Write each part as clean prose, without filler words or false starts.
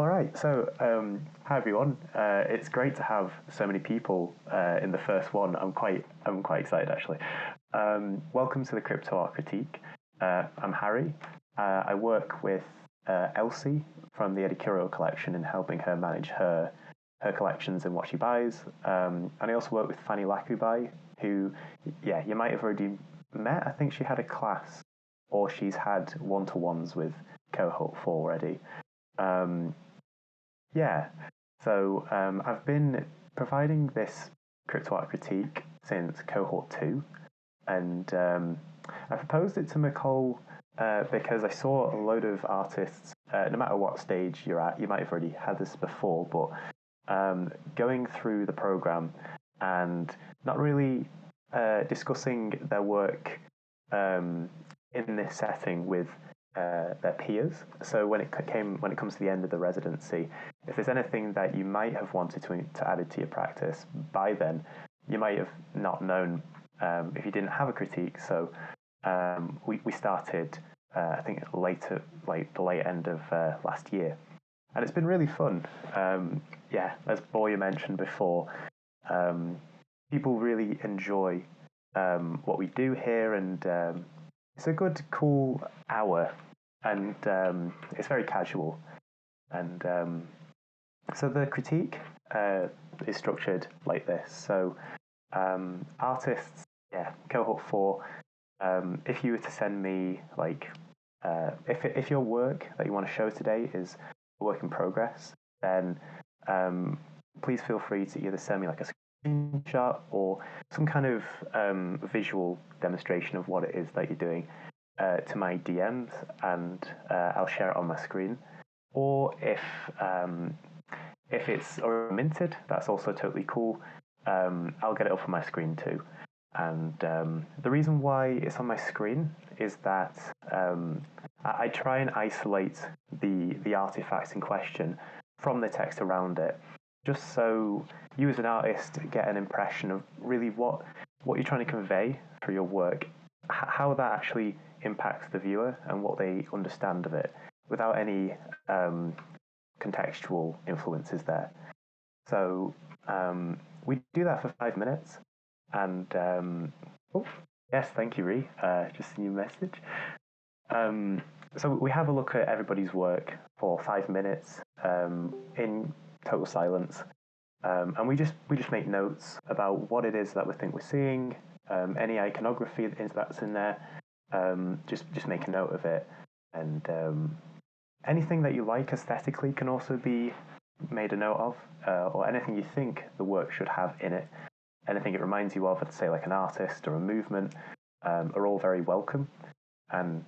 All right, so hi everyone. It's great to have so many people in the first one. I'm quite excited actually. Welcome to the Crypto Art Critique. I'm Harry. I work with Elsie from the Edicurial collection in helping her manage her collections and what she buys. And I also work with Fanny Lakoubay, who, yeah, you might have already met. I think she had a class, or she's had one-to-ones with Cohort 4 already. So I've been providing this crypto art critique since Cohort 2, and I proposed it to Nicole because I saw a load of artists, no matter what stage you're at, you might have already had this before, but going through the program and not really discussing their work in this setting with their peers. So when it comes to the end of the residency, if there's anything that you might have wanted to add it to your practice by then, you might have not known if you didn't have a critique. So we started, I think, the late end of last year, and it's been really fun. As Boya mentioned before, people really enjoy what we do here, and it's a good, cool hour, and it's very casual. And so the critique is structured like this. So artists, Cohort 4, if you were to send me, if your work that you want to show today is a work in progress, then please feel free to either send me like a screenshot or some kind of visual demonstration of what it is that you're doing to my DMs, and I'll share it on my screen. Or if it's already minted, that's also totally cool. I'll get it up on my screen too. And the reason why it's on my screen is that I try and isolate the artifacts in question from the text around it, just so you as an artist get an impression of really what you're trying to convey through your work, how that actually impacts the viewer and what they understand of it, without any contextual influences there. So we do that for 5 minutes, and yes, thank you, Ree. Just a new message. So we have a look at everybody's work for 5 minutes in total silence, and we just make notes about what it is that we think we're seeing, any iconography that's in there. Just make a note of it, and anything that you like aesthetically can also be made a note of, or anything you think the work should have in it. Anything it reminds you of, say like an artist or a movement, are all very welcome. And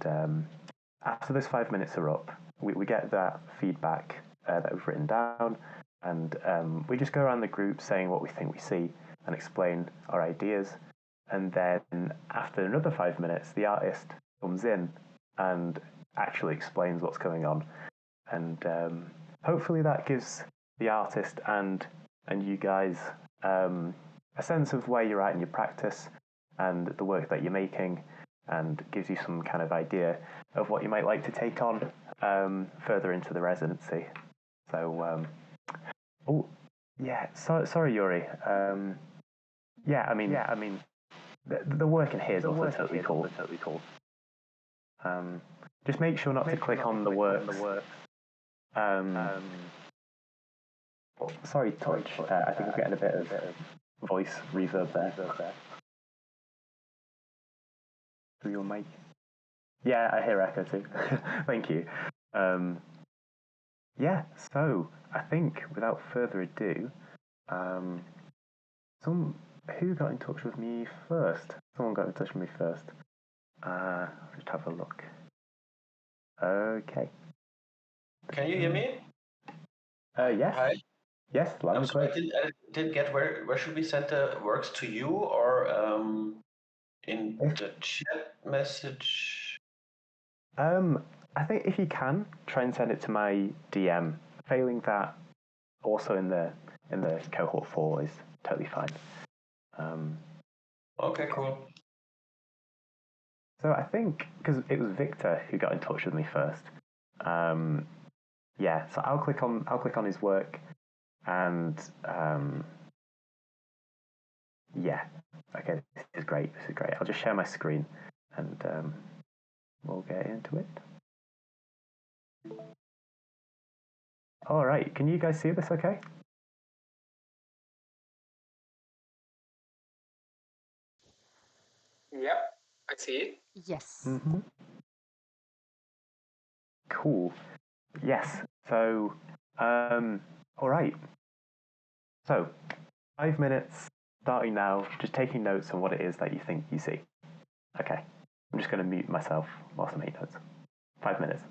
after those 5 minutes are up, we get that feedback that we've written down, and we just go around the group saying what we think we see and explain our ideas. And then after another 5 minutes, the artist comes in and actually explains what's going on. And hopefully that gives the artist and you guys a sense of where you're at in your practice and the work that you're making, and gives you some kind of idea of what you might like to take on further into the residency. So, sorry, Yuri. The work in here is also totally cool. Just make sure not to click on the works. Sorry, Touch. I think I'm getting a bit of voice reverb there. Through your mic. Yeah, I hear echo too. Thank you. So I think without further ado, who got in touch with me first? Someone got in touch with me first. Just have a look. Okay. Can you hear me? Yes. Hi. Yes, loud and clear. I didn't get where should we send the works to you, or in the chat message? I think if you can, try and send it to my DM. Failing that, also in the Cohort 4 is totally fine. Okay, cool. So I think, because it was Victor who got in touch with me first, yeah, so I'll click on his work, and yeah, okay, this is great. This is great. I'll just share my screen, and we'll get into it. All right, can you guys see this? Okay. Yep, I see it. Yes. Mm-hmm. Cool. Yes. So, all right. So, 5 minutes starting now. Just taking notes on what it is that you think you see. Okay. I'm just going to mute myself whilst I make notes. 5 minutes.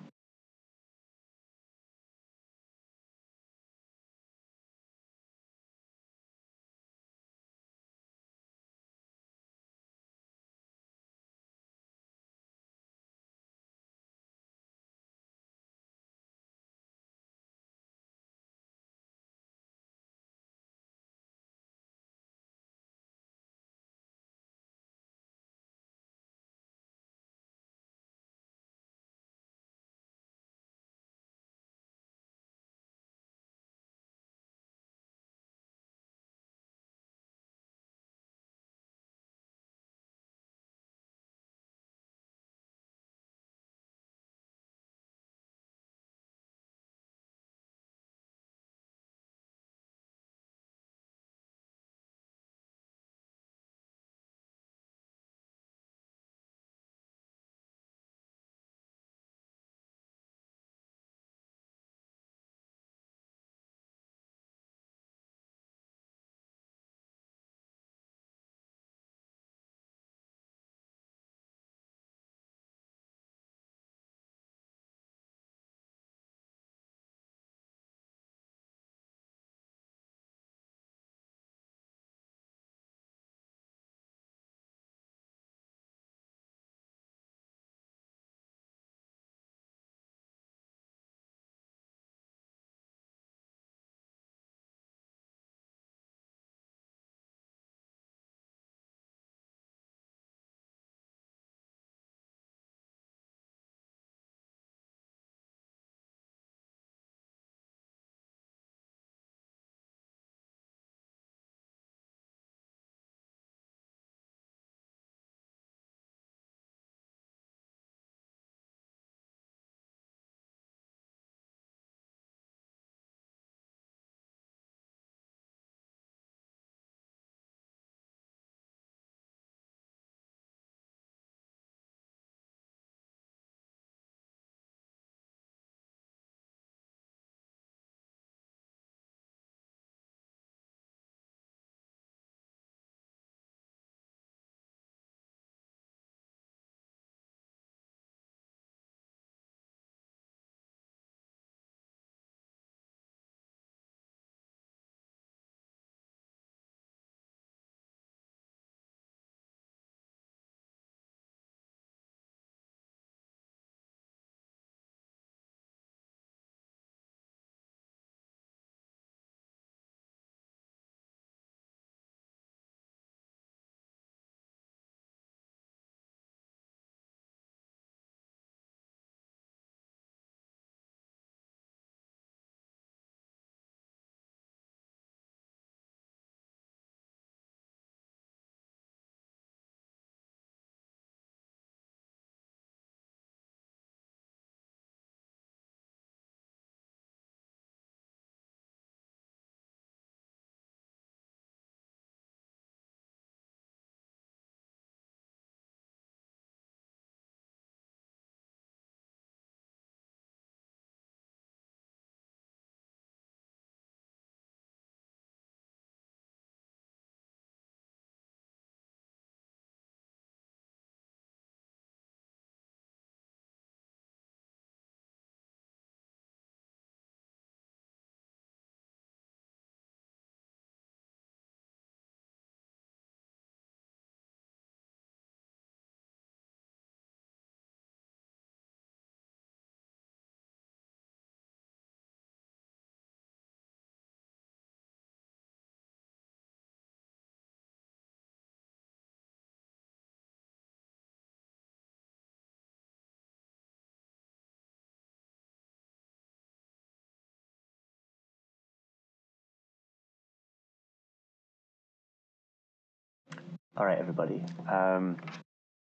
All right, everybody.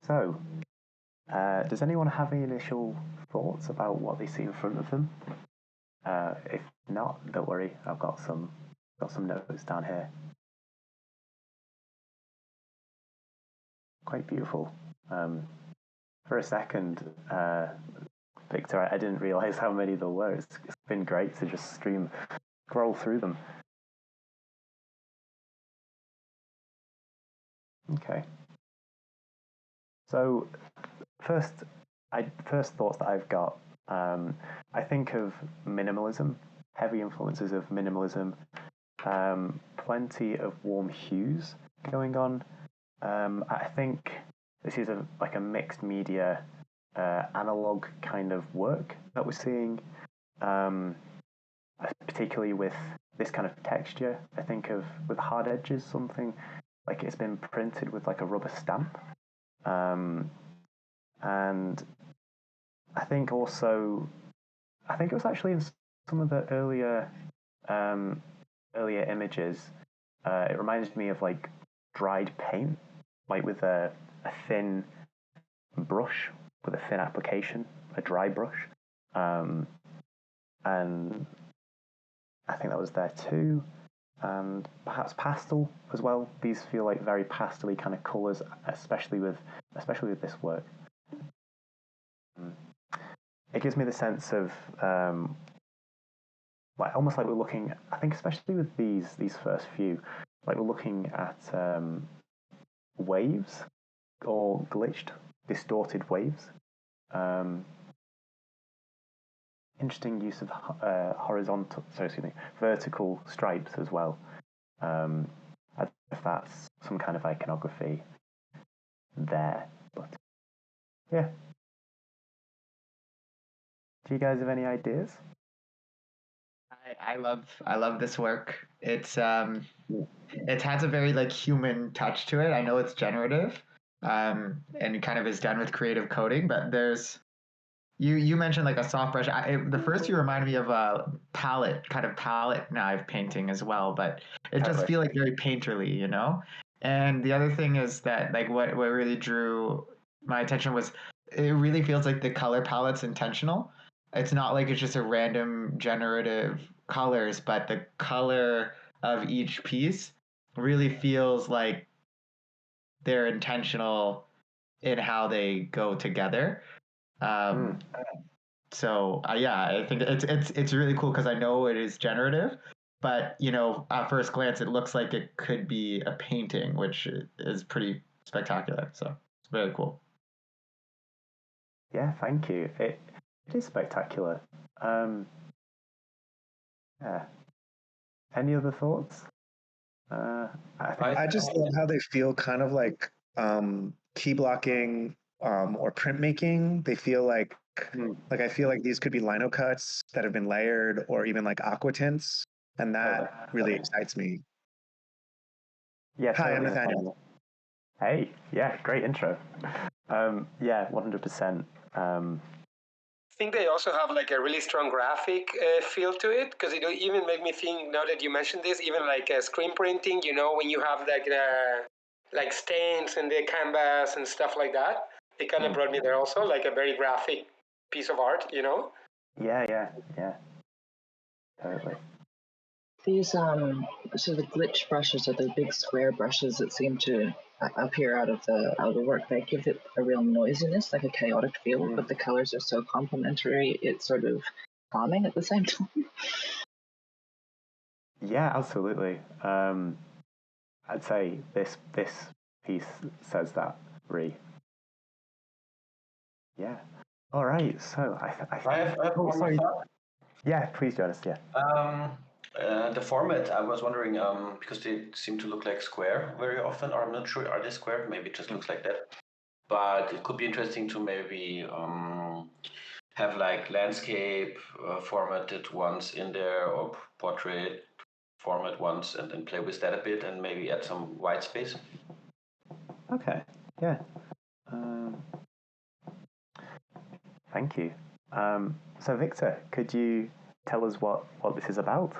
So, does anyone have any initial thoughts about what they see in front of them? If not, don't worry. I've got some notes down here. Quite beautiful. For a second, Victor, I didn't realize how many there were. It's been great to just scroll through them. Okay. So, first thoughts that I've got. I think of minimalism, heavy influences of minimalism, plenty of warm hues going on. I think this is like a mixed media, analog kind of work that we're seeing, particularly with this kind of texture. I think of with hard edges, something like it's been printed with like a rubber stamp, and I think it was actually in some of the earlier images. It reminds me of like dried paint, like with a thin brush, with a thin application, a dry brush. And I think that was there too. And perhaps pastel as well. These feel like very pastel-y kind of colours, especially with this work. It gives me the sense of like almost like we're looking. I think especially with these first few, like we're looking at waves or glitched, distorted waves. Interesting use of vertical stripes as well. I don't know if that's some kind of iconography there, but yeah. Do you guys have any ideas? I love this work. It has a very like human touch to it. I know it's generative, and kind of is done with creative coding, but there's you mentioned like a soft brush. The first you reminded me of a palette knife painting as well, but it just feel like very painterly, you know. And the other thing is that like what really drew my attention was it really feels like the color palette's intentional. It's not like it's just a random generative colors, but the color of each piece really feels like they're intentional in how they go together. So yeah, I think it's really cool because I know it is generative, but you know, at first glance, it looks like it could be a painting, which is pretty spectacular. So it's very cool. Yeah, thank you. It is spectacular. Yeah. Any other thoughts? I just love how they feel kind of like key blocking or printmaking. They feel like I feel like these could be lino cuts that have been layered or even like aqua tints, and that really excites me. Yeah. Hi, Totally, I'm Nathaniel. Hey, yeah, great intro. Yeah, 100%. I think they also have like a really strong graphic feel to it, because it even make me think, now that you mentioned this, even like screen printing, you know, when you have like stains in the canvas and stuff like that, it kind of brought me there also, like a very graphic piece of art, you know? Yeah. Totally. These so the glitch brushes are the big square brushes that seem to appear out of the work. They give it a real noisiness, like a chaotic feel, but the colors are so complementary. It's sort of calming at the same time. Yeah, absolutely. I'd say this piece says that, Ree. Yeah. All right. So I have one thought. Yeah, please, Jonas. Yeah. The format, I was wondering, because they seem to look like square very often, or I'm not sure, are they square? Maybe it just looks like that. But it could be interesting to maybe have like landscape formatted once in there, or portrait format once, and then play with that a bit, and maybe add some white space. Okay. Yeah. Thank you. So, Victor, could you tell us what this is about?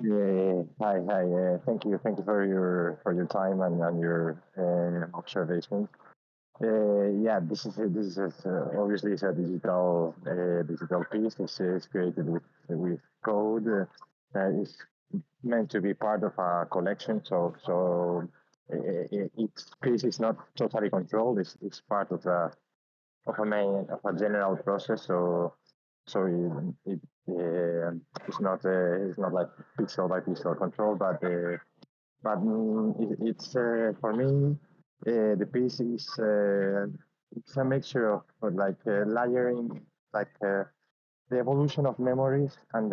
Hi. Thank you for your time and your observations. Yeah, this is obviously it's a digital piece. It's created with code. It's meant to be part of a collection. Each piece is not totally controlled. It's part of a general process. It's not like pixel by pixel control, but it's for me the piece is it's a mixture of like layering, like the evolution of memories and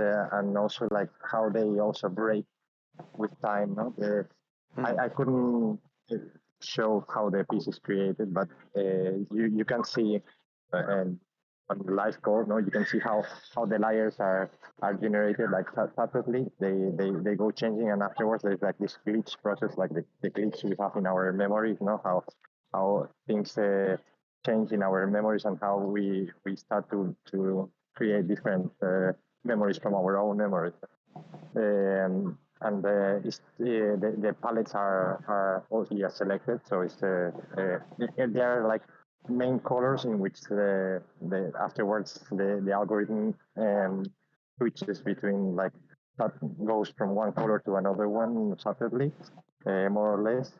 also like how they also break with time. No, I couldn't uh, show how the piece is created, but you can see and on the live code, no, you can see how the layers are generated like separately. They go changing, and afterwards there's like this glitch process, like the glitch we have in our memories, no, how things change in our memories and how we start to create different memories from our own memories. The palettes are also selected, so there are like main colors in which the afterwards the algorithm switches between like that goes from one color to another one separately, more or less,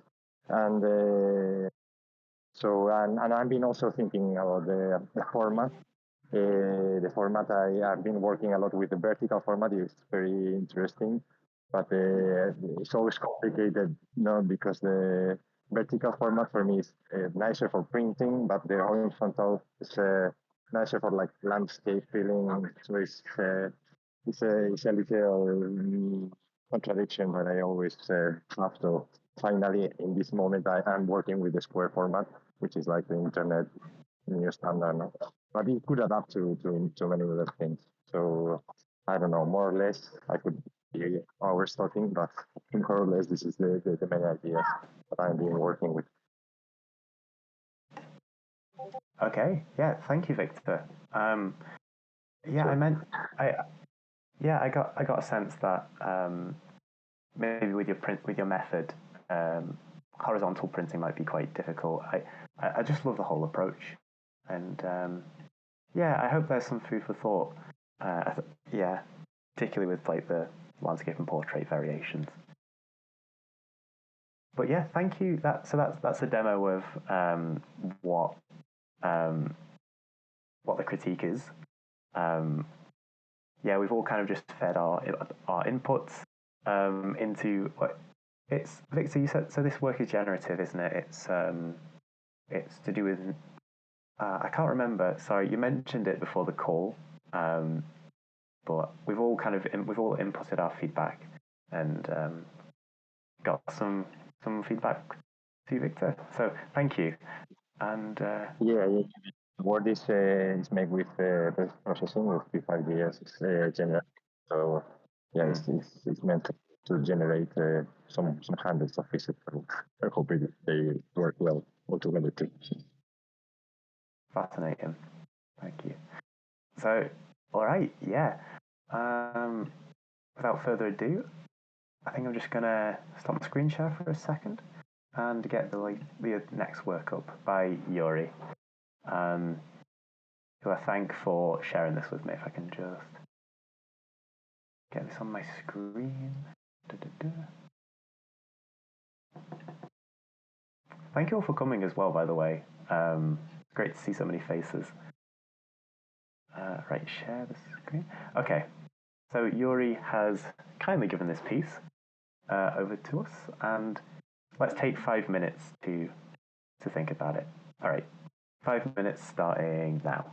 and and I've been also thinking about the format. The format I've been working a lot with the vertical format is very interesting, but it's always complicated, no, because the vertical format for me is nicer for printing, but the horizontal is nicer for like landscape feeling. So it's a little contradiction, but I always have to. Finally, in this moment, I'm working with the square format, which is like the internet new standard, no? But it could adapt to many other things. So I don't know, more or less, I could be hours talking, but more or less, this is the main idea that I've been working with. Okay, yeah, thank you, Victor. Yeah, Sure. I got a sense that maybe with your method, horizontal printing might be quite difficult. I just love the whole approach, and yeah, I hope there's some food for thought. Yeah, particularly with like the landscape and portrait variations. But yeah, thank you. That's a demo of um, what the critique is. Yeah, we've all kind of just fed our inputs into what it's. Victor, you said so. This work is generative, isn't it? It's to do with. I can't remember. Sorry, you mentioned it before the call, but we've all inputted our feedback and got some feedback to you, Victor. So thank you. And Yeah. Word is made with processing with P5DS. It's general. So yeah, it's meant to generate some hundreds of physics. I hope they work well altogether too. fascinating. Thank you. So, all right, yeah. Without further ado, I think I'm just gonna stop the screen share for a second and get the next work up by Yuri, who I thank for sharing this with me. If I can just get this on my screen. Da-da-da. Thank you all for coming as well, by the way. Great to see so many faces. Right, share the screen. Okay, so Yuri has kindly given this piece over to us, and let's take 5 minutes to think about it. All right, 5 minutes starting now.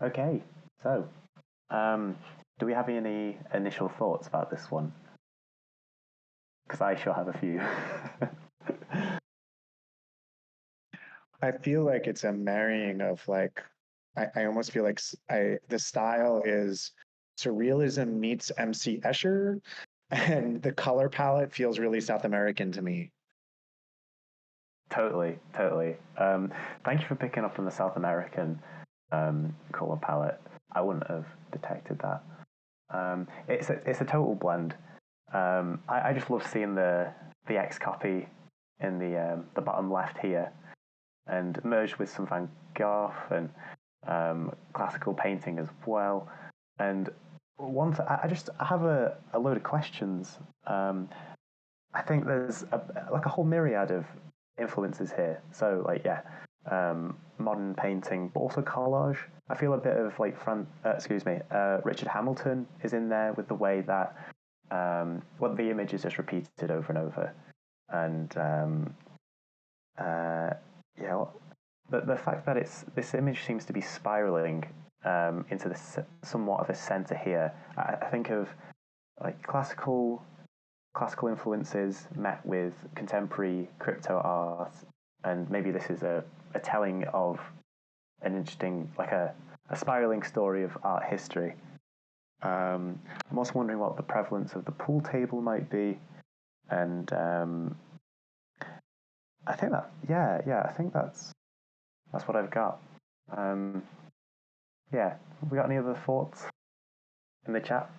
Okay, so do we have any initial thoughts about this one? Because I sure have a few. I feel like it's a marrying of like, I almost feel like the style is surrealism meets MC Escher, and the color palette feels really South American to me. Totally. Thank you for picking up on the South American color palette. I wouldn't have detected that. It's a total blend. I just love seeing the X copy in the bottom left here, and merged with some Van Gogh and classical painting as well. And I have a load of questions. I think there's like a whole myriad of influences here. So like modern painting, but also collage. I feel a bit of like Richard Hamilton is in there with the way that the image is just repeated over and over, and the fact that this image seems to be spiraling into this somewhat of a center here. I think of like classical influences met with contemporary crypto art, and maybe this is a telling of an interesting, like a spiraling story of art history. I'm also wondering what the prevalence of the pool table might be, and I think I think that's what I've got. We got any other thoughts in the chat?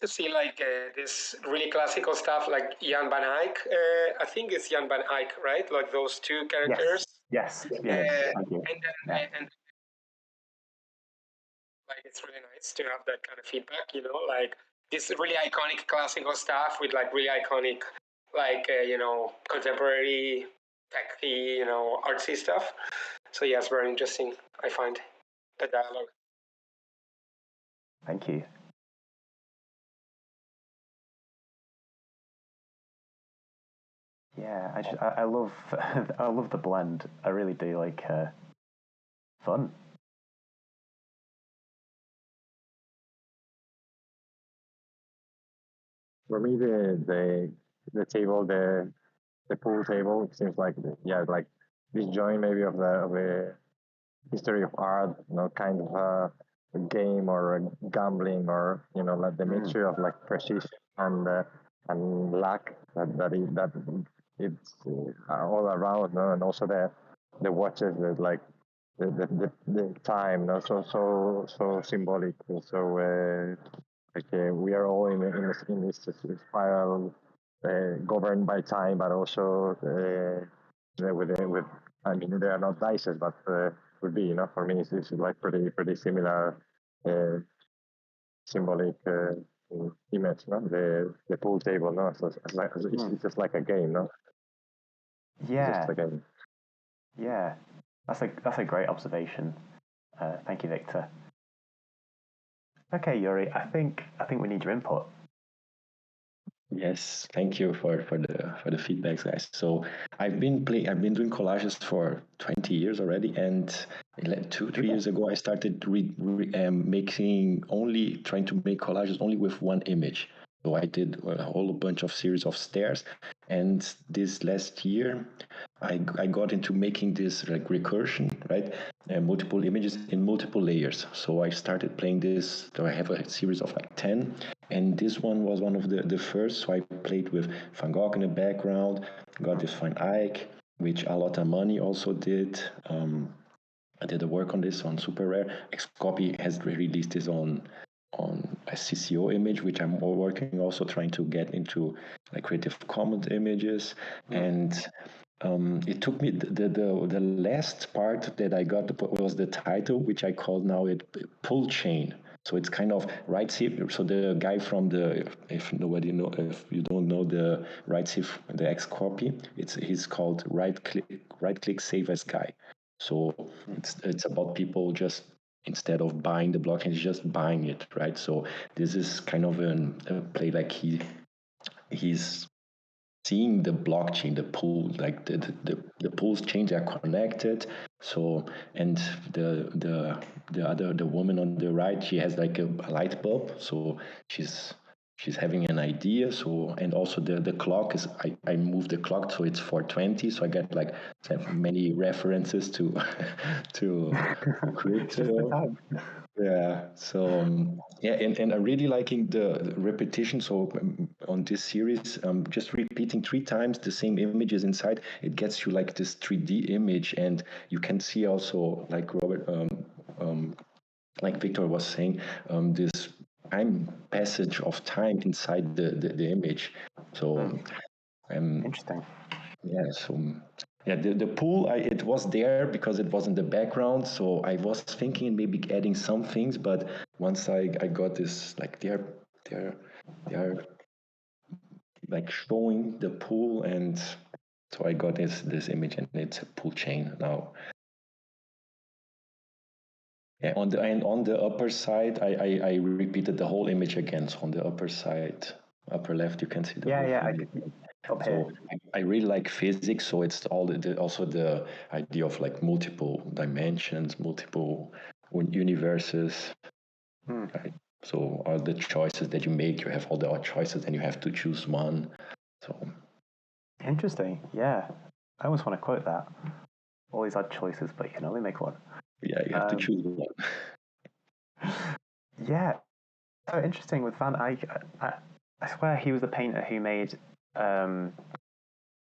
To see like this really classical stuff like Jan van Eyck. I think it's Jan van Eyck, right? Like those two characters. Yes. Thank you. And like it's really nice to have that kind of feedback, like this really iconic classical stuff with like really iconic, like contemporary techy, artsy stuff. So yes, very interesting. I find the dialogue. Thank you. Yeah, I love I love the blend. I really do. Like fun. For me, the table, the pool table seems like like this joint maybe of the history of art, kind of a game or a gambling, or like the mixture of like precision and luck that it's all around, no? And also the watches that like the time, no? So symbolic. So we are all in this spiral, governed by time, but also with I mean they are not dices, but would be for me it's like pretty similar symbolic image, no? The pool table, no? So it's just like a game, no? Yeah. It's just a game. Yeah, that's a great observation. Thank you, Victor. Okay, Yuri, I think we need your input. Yes, thank you for the feedbacks, guys. So I've been doing collages for 20 years already, and like 2-3 years ago I started trying to make collages only with one image. So I did a whole bunch of series of stairs, and this last year I got into making this like recursion, right? Multiple images in multiple layers. So I started playing this. So I have a series of like 10, and this one was one of the first. So I played with Van Gogh in the background, got this Van Eyck, which Alota Money also did. I did the work on this on Super Rare. Xcopy has released this on a CCO image, which I'm working also trying to get into like Creative Commons images. And it took me the last part that I got was the title, which I called now it pull chain. So it's kind of right shift. So the guy from if you don't know the right shift, the X copy, he's called right click save as guy. So it's about people just instead of buying the blockchain, just buying it, right? So this is kind of a play like he's seeing the blockchain, the pool, like the pools change, are connected. So, and the woman on the right, she has like a light bulb. So she's having an idea. So, and also the clock is, I moved the clock so it's 4:20. So I get like many references to to It's just the crypto. time. Yeah. So yeah, and I'm really liking the repetition. So on this series, just repeating 3 times the same images inside, it gets you like this 3D image, and you can see also, like Robert, like Victor was saying, this time passage of time inside the image. So Interesting. yeah, so yeah, the pool, it was there because it was in the background. So I was thinking maybe adding some things, but once I got this, like they're like showing the pool, and so I got this image, and it's a pool chain now. Yeah, on the upper side, I repeated the whole image again. So on the upper side, upper left, you can see the whole thing. Up here. So I really like physics. So it's all also the idea of like multiple dimensions, multiple universes. Right? So all the choices that you make, you have all the odd choices, and you have to choose one. So Interesting. Yeah. I almost want to quote that. All these odd choices, but you can only make one. yeah, you have to choose one. Yeah. So interesting with Van Eyck. I swear he was the painter who made.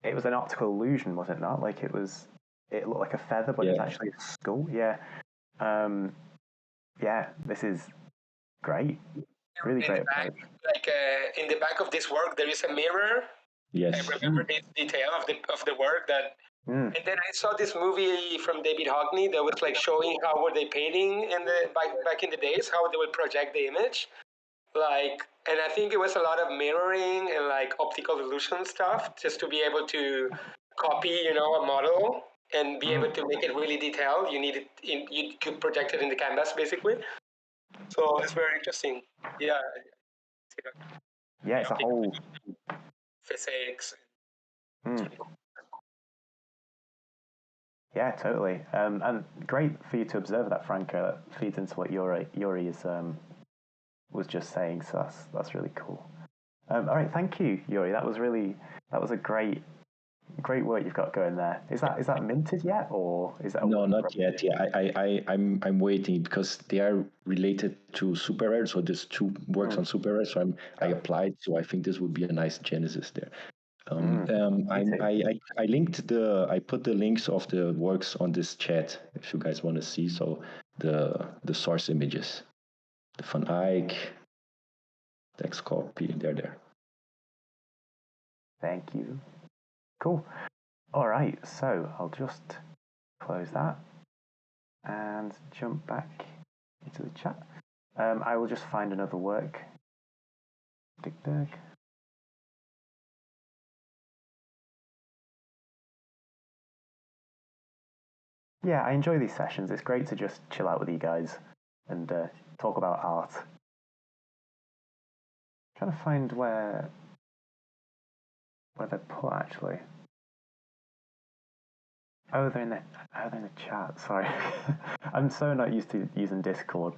It was an optical illusion, was it not? Like it looked like a feather, but it was actually a skull. Yeah. Yeah. This is great. Really great approach. Like in the back of this work, there is a mirror. Yes. I remember this detail of the work that. And then I saw this movie from David Hockney that was like showing how were they painting in the back in the days, how they would project the image. Like, and I think it was a lot of mirroring and like optical illusion stuff just to be able to copy, a model and be able to make it really detailed. You could project it in the canvas basically. So it's very interesting. Yeah. Yeah, it's a whole physics. Yeah, totally. And great for you to observe that, Franco. That feeds into what Yuri was just saying. So that's really cool. All right, thank you, Yuri. That was a great work you've got going there. Is that minted yet, or is that no, not yet? Yeah, I'm waiting because they are related to Super Rare. So there's 2 works on Super Rare. So I applied. So I think this would be a nice genesis there. I linked I put the links of the works on this chat if you guys want to see. So the source images, the Van Eyck, text copy, they're there. Thank you. Cool. All right, so I'll just close that and jump back into the chat. I will just find another work. Dig. Yeah, I enjoy these sessions. It's great to just chill out with you guys and talk about art. I'm trying to find where they're put actually. Oh, they're in the chat. Sorry, I'm so not used to using Discord.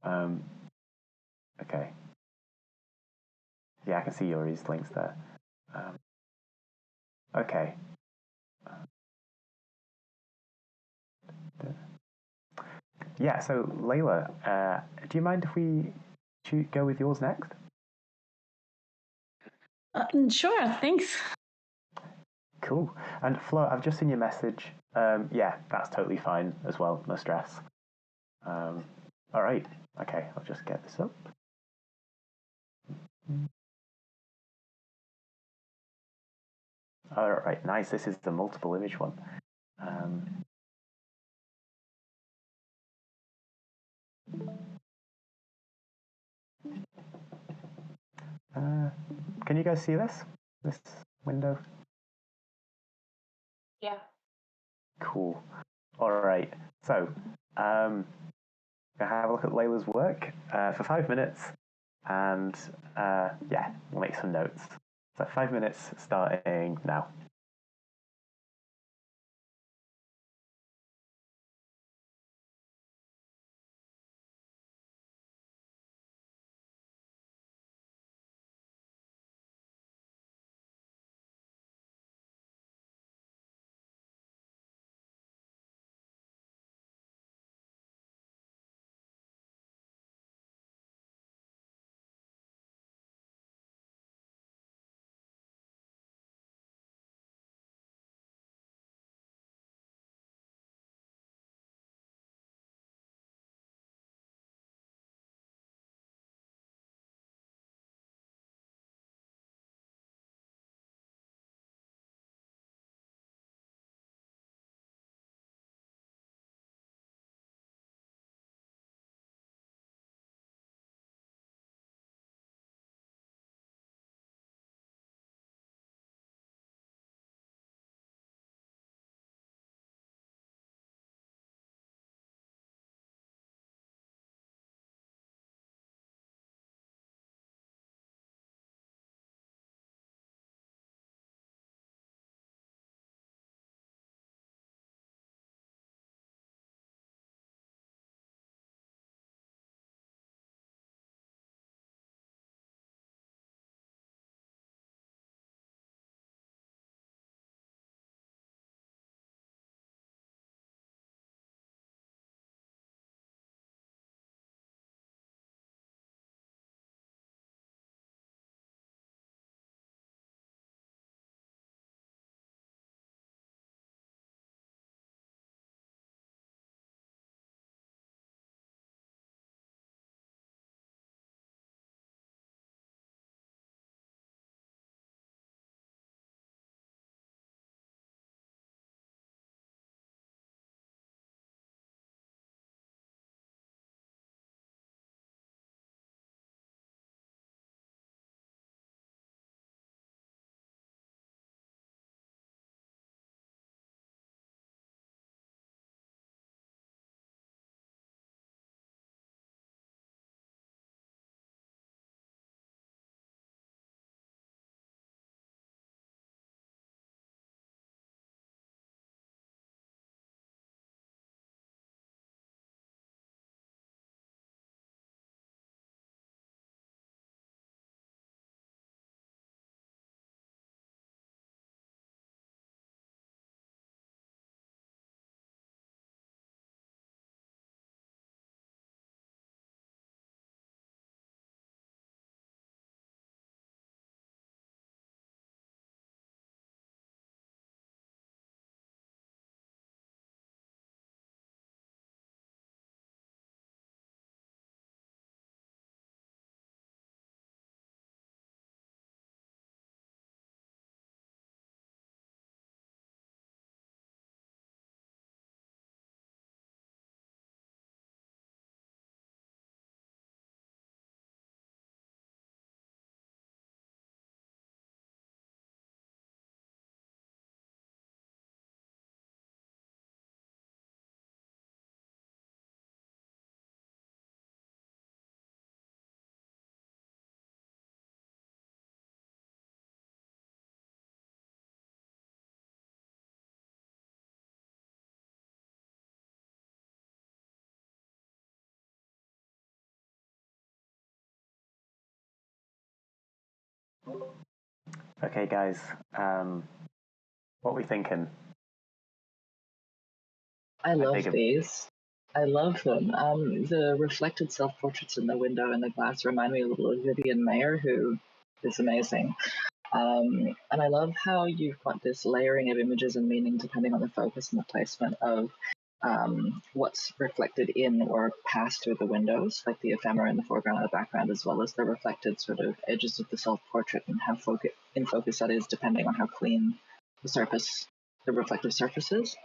Okay. Yeah, I can see Yuri's links there. Okay. Yeah. So Layla, do you mind if we go with yours next? Sure. Thanks. Cool. And Flo, I've just seen your message. Yeah, that's totally fine as well. No stress. All right. Okay, I'll just get this up. All right, nice. This is the multiple image one. Can you guys see this window? Yeah. Cool. All right. So, have a look at Layla's work for 5 minutes, and yeah, we'll make some notes. So 5 minutes starting now. Okay, guys, what are we thinking? I love these. I love them. The reflected self-portraits in the window and the glass remind me a little of Vivian Mayer, who is amazing. And I love how you've got this layering of images and meaning depending on the focus and the placement of what's reflected in or passed through the windows, like the ephemera in the foreground and the background, as well as the reflected sort of edges of the self-portrait and how in focus that is depending on how clean the reflective surface is.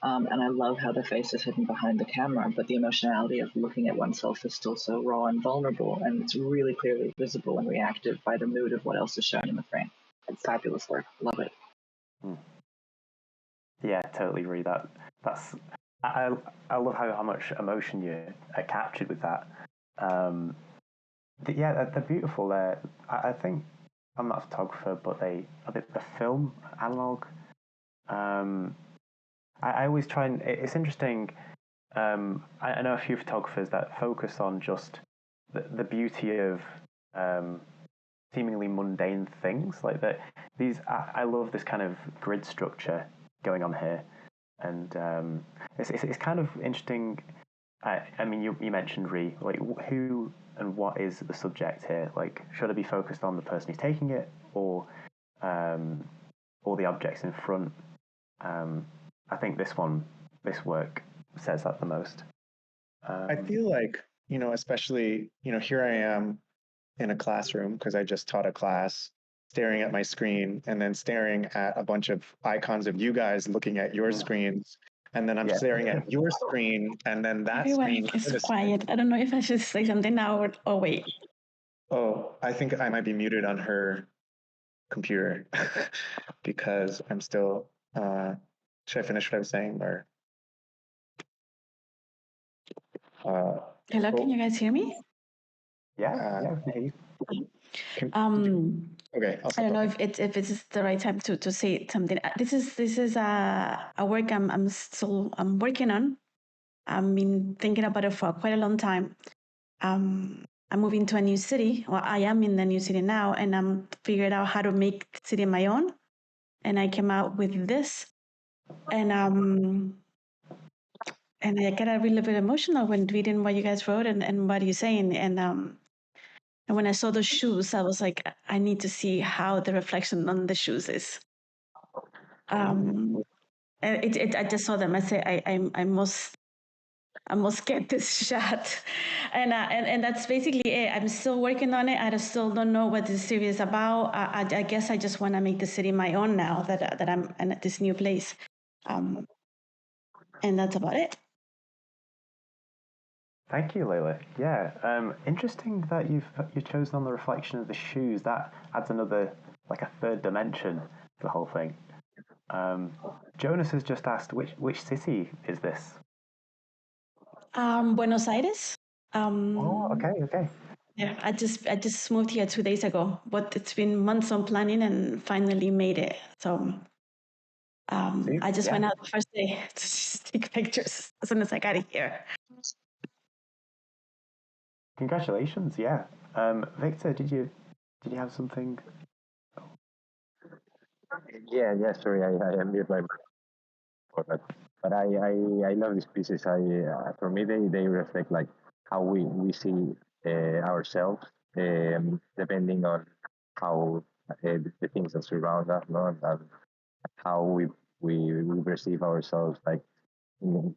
And I love how the face is hidden behind the camera, but the emotionality of looking at oneself is still so raw and vulnerable, and it's really clearly visible and reactive by the mood of what else is shown in the frame. It's fabulous work. Love it. Yeah, totally agree. That's I love how much emotion you captured with that. Yeah, they're beautiful. I think I'm not a photographer, but the film analog. I always try and it's interesting. I know a few photographers that focus on just the beauty of seemingly mundane things like that. I love this kind of grid structure going on here, and it's kind of interesting. I mean, you mentioned like who and what is the subject here? Like, should I be focused on the person who's taking it, or the objects in front? I think this work says that the most. I feel like, especially, here I am in a classroom because I just taught a class, staring at my screen and then staring at a bunch of icons of you guys looking at your screens. And then I'm staring at your screen and then that Everyone screen. is quiet. I don't know if I should say something now or wait. Oh, I think I might be muted on her computer because I'm still, should I finish what I was saying or? Hello, can you guys hear me? Yeah, okay. Okay, I don't know if it's the right time to say something. This is a work I'm working on. I've been thinking about it for quite a long time. I'm moving to a new city, or I am in the new city now, and I'm figuring out how to make the city my own. And I came out with this, and I got a little bit emotional when reading what you guys wrote and what you're saying. And when I saw the shoes, I was like, I need to see how the reflection on the shoes is. I just saw them. I say, I must get this shot, and that's basically it. I'm still working on it. I still don't know what this series is about. I guess I just want to make the city my own now that I'm at this new place, and that's about it. Thank you, Layla. Yeah, interesting that you've chosen on the reflection of the shoes. That adds another, like a third dimension to the whole thing. Jonas has just asked, which city is this? Buenos Aires. Okay. Yeah, I just moved here 2 days ago, but it's been months on planning and finally made it. So I just went out the first day to just take pictures as soon as I got here. Congratulations! Yeah, Victor, did you have something? Yeah. Sorry, I mute my mic, but I love these pieces. For me they reflect like how we see ourselves, depending on how the things that surround us, no, and how we perceive ourselves, like in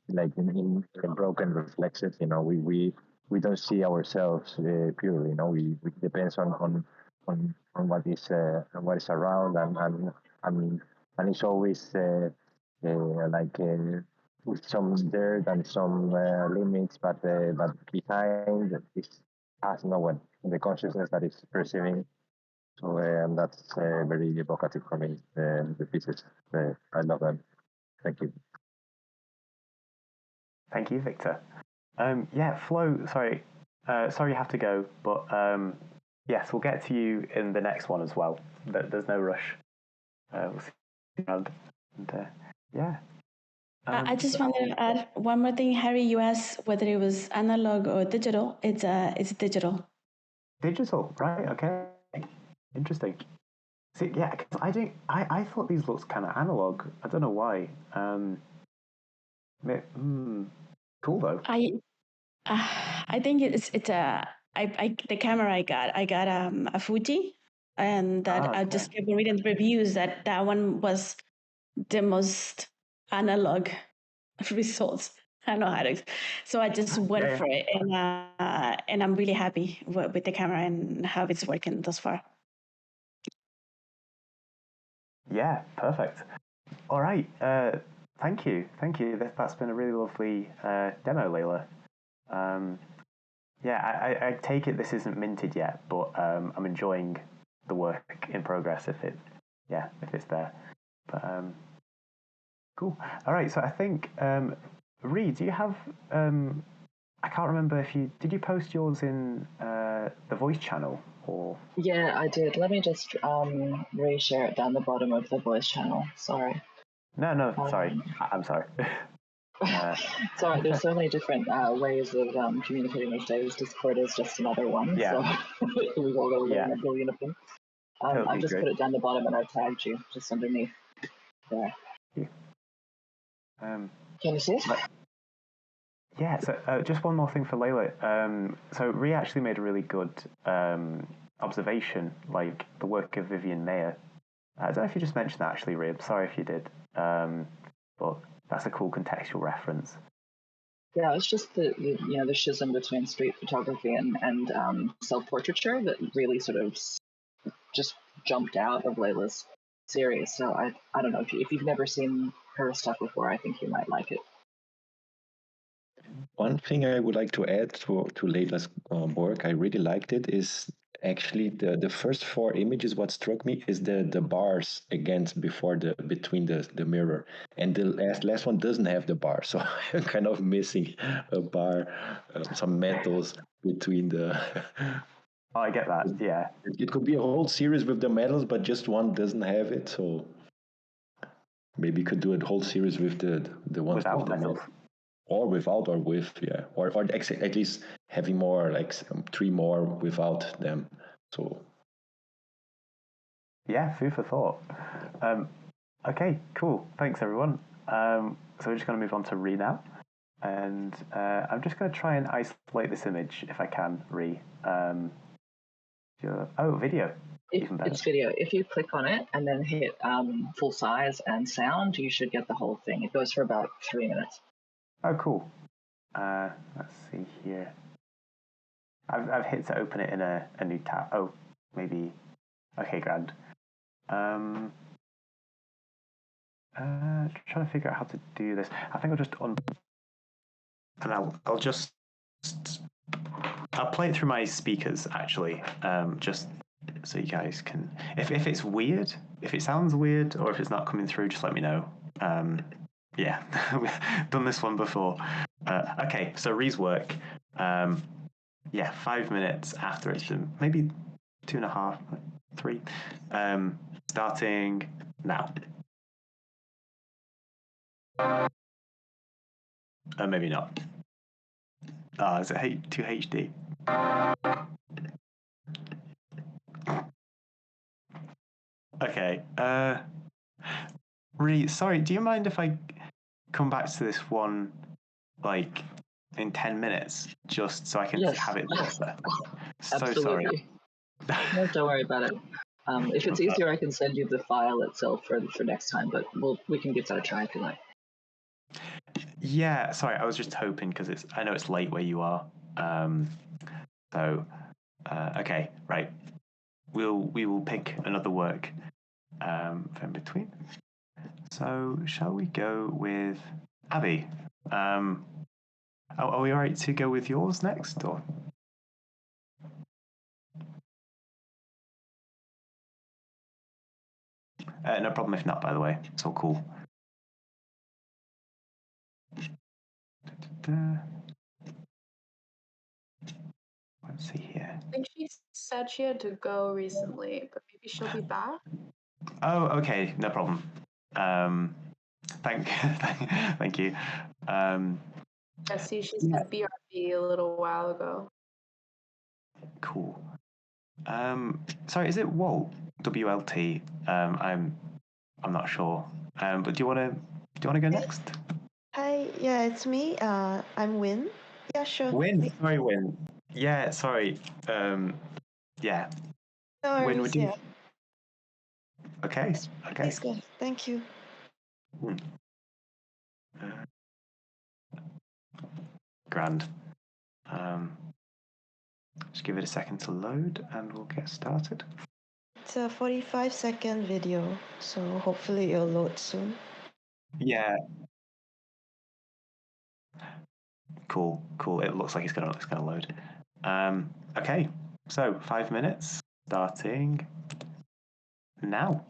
broken reflexes. We don't see ourselves purely. We depends on what is around, and it's always like with some dirt and some limits, but behind is us no one, the consciousness that is perceiving. So that's very evocative for me. The pieces, I love them. Thank you. Thank you, Victor. Yeah, Flo. Sorry you have to go, but yes, we'll get to you in the next one as well. There's no rush. We'll see you around. And, yeah. I just wanted to add one more thing, Harry. You asked whether it was analog or digital. It's digital. Digital, right? Okay, interesting. See, yeah, because I thought these looked kind of analog. I don't know why. Cool though. I think it's the camera I got a Fuji, and that I just kept reading the reviews that one was the most analog results. I don't know how to, so I just went for it, and I'm really happy with the camera and how it's working thus far. Yeah, perfect. All right. Thank you. That's been a really lovely demo, Layla. Yeah, I take it this isn't minted yet, but I'm enjoying the work in progress if it's there. But cool. All right. So I think Reed, do you have? I can't remember if did you post yours in the voice channel, or? Yeah, I did. Let me just reshare it down the bottom of the voice channel. Sorry. No, sorry. I'm sorry. Sorry, there's so many different ways of communicating these days. Discord is just another one. Yeah. So we've all got a billion of them. Totally I've just put it down the bottom and I've tagged you just underneath there. Can you see it? Yeah, so just one more thing for Layla. So Rhea actually made a really good observation, like the work of Vivian Mayer. I don't know if you just mentioned that actually, Rhea. Sorry if you did. But that's a cool contextual reference. Yeah, it's just the schism between street photography and self-portraiture that really sort of just jumped out of Layla's series. So I don't know, if you've never seen her stuff before, I think you might like it. One thing I would like to add to Layla's work, I really liked it, is actually the first 4 images. What struck me is the bars against between the mirror, and the last one doesn't have the bar, so I'm kind of missing a bar, some metals between the. Oh, I get that. Yeah, it could be a whole series with the metals, but just one doesn't have it. So maybe you could do a whole series with the ones without with the metals. Or without, or with, yeah, or at least having more, like 3 more without them. So yeah, food for thought. Okay, cool. Thanks everyone. So we're just going to move on to Ree now, and I'm just going to try and isolate this image if I can. Ree. Video. It's video. If you click on it and then hit full size and sound, you should get the whole thing. It goes for about 3 minutes. Oh, cool. Let's see here. I've hit to open it in a new tab. Oh, maybe. Okay, grand. Trying to figure out how to do this. I think I'll just and I'll just I'll play it through my speakers actually, just so you guys can. If it's weird, if it sounds weird, or if it's not coming through, just let me know. Yeah, we've done this one before. Okay, so Ree's work. 5 minutes after it's been maybe 2.5, 3. Starting now. Maybe not. Is it too HD? Okay. Really sorry. Do you mind if I come back to this one, like in 10 minutes, just so I can have it there? So absolutely. sorry. No, don't worry about it. If it's easier, I can send you the file itself for next time, but we can give that a try if you like. Yeah, sorry, I was just hoping because I know it's late where you are. Okay, right. We will pick another work from between. So shall we go with Abby? Are we all right to go with yours next, or? No problem if not, by the way. It's all cool. Let's see here. I think she said she had to go recently, but maybe she'll be back. Oh, okay, no problem. Thank you. I see she said BRB a little while ago. Cool. Sorry, is it Walt? WLT? I'm not sure. But do you want to go next? Hi, yeah, it's me. I'm Win. Yeah, sure. Win. Sorry, Win. Yeah, sorry. Yeah. No worries, Win, would you? yeah. Okay. Please go. Thank you. Grand. Just give it a second to load and we'll get started. It's a 45-second video, so hopefully it'll load soon. Yeah. Cool. It looks like it's gonna load. Okay. So 5 minutes starting now.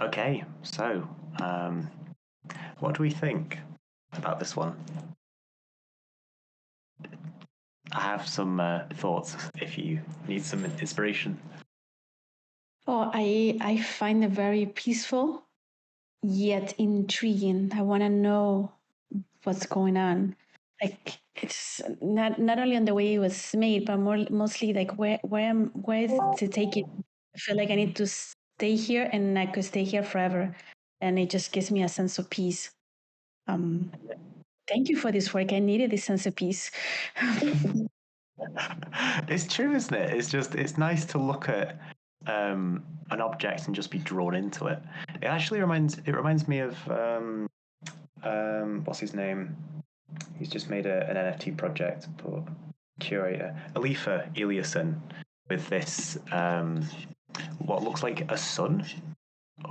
Okay, so what do we think about this one? I have some thoughts if you need some inspiration. Oh, I find it very peaceful yet intriguing. I want to know what's going on. Like it's not only on the way it was made, but mostly like where is it to take it. I feel like I need to stay here, and I could stay here forever, and it just gives me a sense of peace. Thank you for this work. I needed this sense of peace. It's true, isn't it? It's nice to look at an object and just be drawn into it. It actually reminds me of what's his name? He's just made an NFT project, but curator Alifa Eliasson with this what looks like a sun,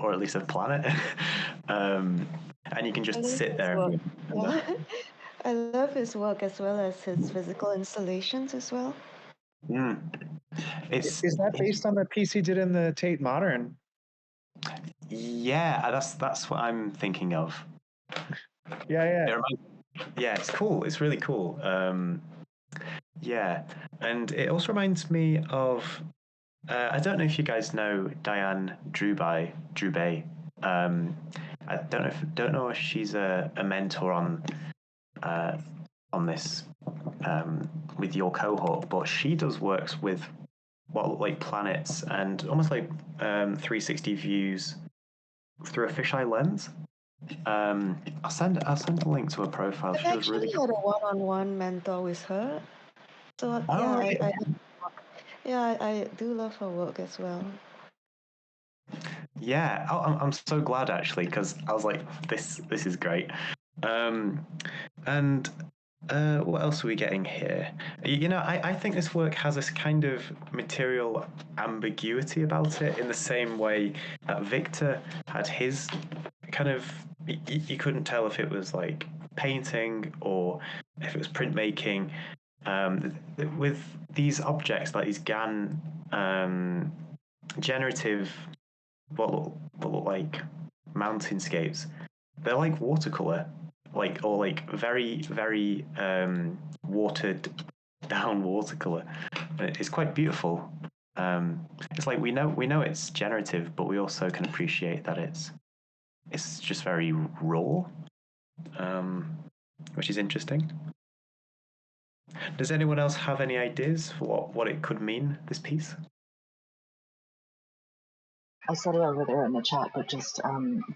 or at least a planet, and you can just sit there. I love his work as well as his physical installations as well. Is that based on the piece he did in the Tate Modern? Yeah, that's what I'm thinking of. Yeah. Yeah, it's cool. It's really cool. Yeah, and it also reminds me of. I don't know if you guys know Diane Drubay. I don't know if she's a mentor on this with your cohort, but she does works with what look like planets and almost like 360 views through a fisheye lens. I'll send a link to her profile. She I does really actually had a one-on-one mentor with her. So Oh, yeah, right. I do love her work as well. Yeah, I'm so glad actually because I was like, this is great. And what else are we getting here? You know, I think this work has this kind of material ambiguity about it in the same way that Victor had his kind of. You couldn't tell if it was like painting or if it was printmaking. With these objects, like these GAN generative, what look like mountainscapes, they're like watercolor, or very watered down watercolor. And it's quite beautiful. It's like we know it's generative, but we also can appreciate that it's just very raw, which is interesting. Does anyone else have any ideas for what it could mean, this piece? I said it over there in the chat, but just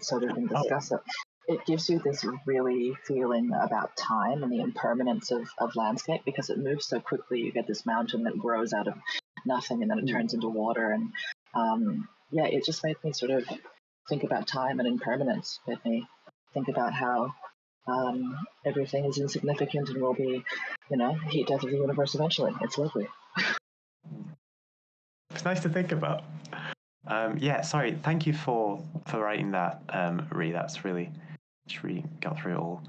so we can discuss it. It gives you this really feeling about time and the impermanence of landscape because it moves so quickly. You get this mountain that grows out of nothing and then it turns into water. And it just made me sort of think about time and impermanence. Made me think about how everything is insignificant and will be, heat death of the universe eventually. It's lovely. It's nice to think about. Sorry. Thank you for writing that, Ree. That's really got through it all.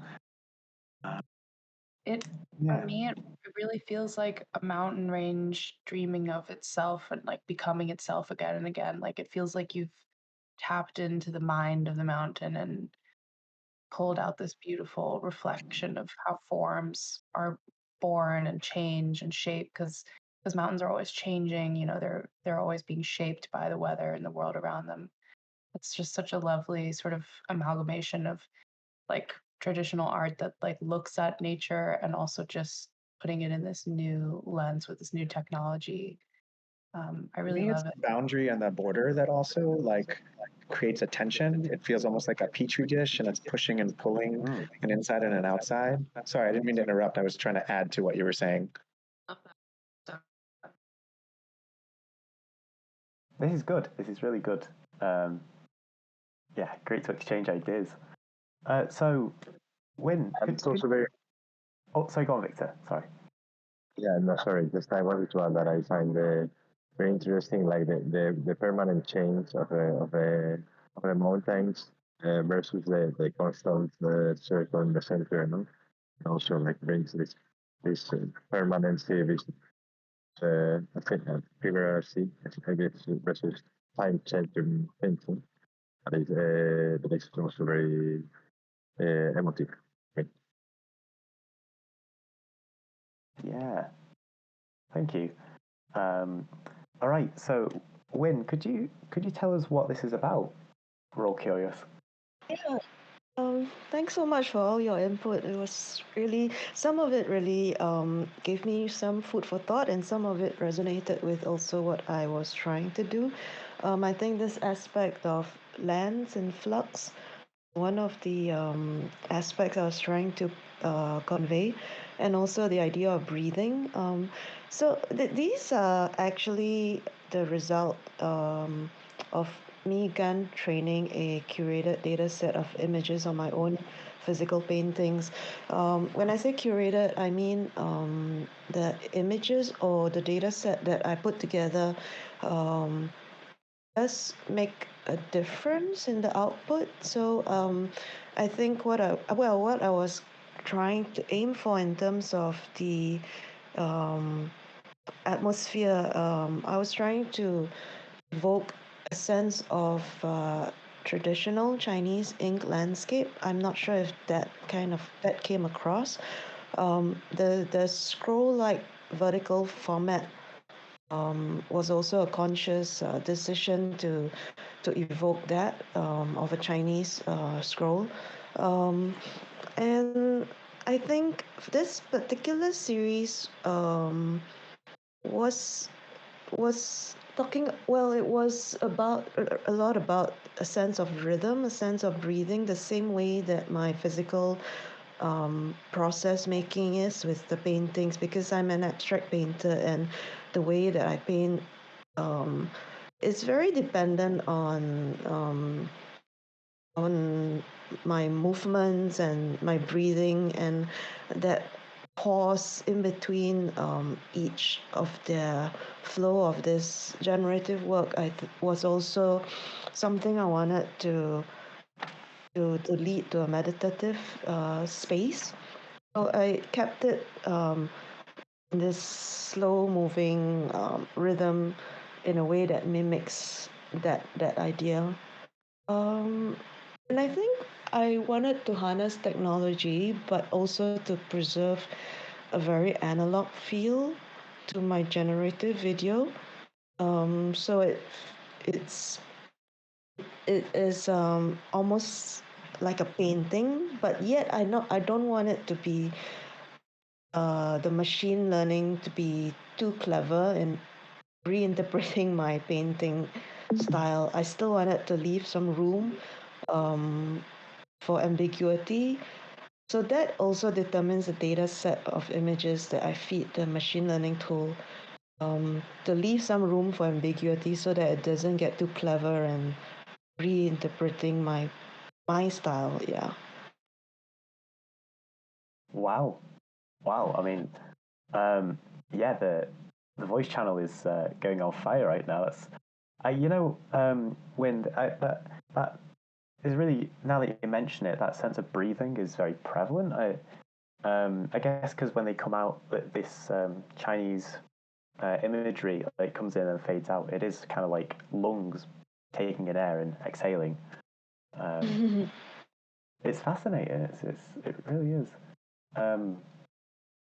For me, it really feels like a mountain range dreaming of itself and like becoming itself again and again. Like it feels like you've tapped into the mind of the mountain and pulled out this beautiful reflection of how forms are born and change and shape because mountains are always changing. They're always being shaped by the weather and the world around them. It's just such a lovely sort of amalgamation of like traditional art that like looks at nature and also just putting it in this new lens with this new technology. I really love it. The boundary and the border that also like creates a tension. It feels almost like a petri dish, and it's pushing and pulling an inside and an outside. Sorry, I didn't mean to interrupt. I was trying to add to what you were saying. This is good. This is really good. Great to exchange ideas. So, Win, Oh, sorry, go on, Victor. Sorry. Yeah, no, sorry. Just I wanted to add that I find very interesting, like the permanent change of the mountains versus the constant circle in the center, no? And also like brings this permanency, this figuracy, I guess, versus time changing thinking. That is also very emotive. Right? Yeah. Thank you. All right. So, Win, could you tell us what this is about? We're all curious. Yeah. Thanks so much for all your input. It was really, some of it really gave me some food for thought, and some of it resonated with also what I was trying to do. I think this aspect of lands in flux, one of the aspects I was trying to convey, and also the idea of breathing. These are actually the result of me again training a curated data set of images on my own physical paintings. When I say curated, I mean the images or the data set that I put together does make a difference in the output. So I think what I was trying to aim for in terms of the atmosphere. I was trying to evoke a sense of traditional Chinese ink landscape. I'm not sure if that came across. The scroll-like vertical format was also a conscious decision to evoke that of a Chinese scroll. And I think this particular series was talking, well, it was about a lot about a sense of rhythm, a sense of breathing, the same way that my physical process making is with the paintings, because I'm an abstract painter, and the way that I paint is very dependent on my movements and my breathing, and that pause in between each of the flow of this generative work was also something I wanted to lead to a meditative space. So I kept it in this slow moving rhythm in a way that mimics that idea. Um, and I think I wanted to harness technology, but also to preserve a very analog feel to my generative video. So it's it is almost like a painting, but yet I don't want it to be the machine learning to be too clever in reinterpreting my painting style. I still wanted to leave some room um, for ambiguity. So that also determines the data set of images that I feed the machine learning tool, to leave some room for ambiguity so that it doesn't get too clever and reinterpreting my style. Yeah. Wow. Wow. I mean, yeah, the voice channel is going on fire right now. It's, when that is really, now that you mention it, that sense of breathing is very prevalent. I guess because when they come out, this Chinese imagery, like, comes in and fades out, it is kind of like lungs taking in air and exhaling. It's fascinating. It really is. Um,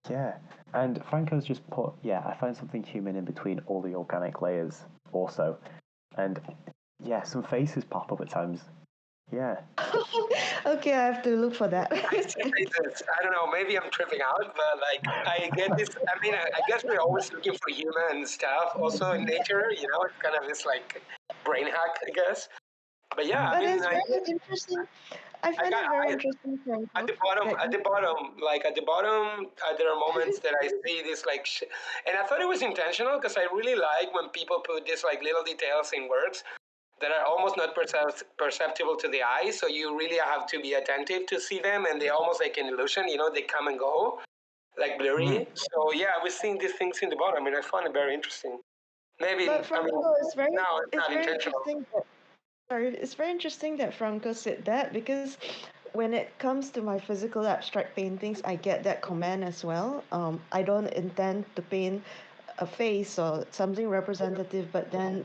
yeah, and Franco's just put, yeah, I find something human in between all the organic layers also, and yeah, some faces pop up at times. Yeah. Okay, I have to look for that. I see faces. I don't know. Maybe I'm tripping out, but like I get this. I mean, I guess we're always looking for human stuff, also in nature. You know, it's kind of this like brain hack, I guess. But yeah, I But mean, it's very interesting. I I find got it very I, interesting, at Franco, the bottom, that at the bottom, like at the bottom, there are moments that I see this like, and I thought it was intentional because I really like when people put these like little details in works that are almost not perceptible to the eye. So you really have to be attentive to see them, and they almost like an illusion. You know, they come and go, like blurry. So yeah, I was seeing these things in the bottom, and I found it very interesting. Maybe but I mean Franco, now it's it's not very intentional. interesting that, sorry, it's very interesting that Franco said that, because when it comes to my physical abstract paintings, I get that command as well. I don't intend to paint a face or something representative, but then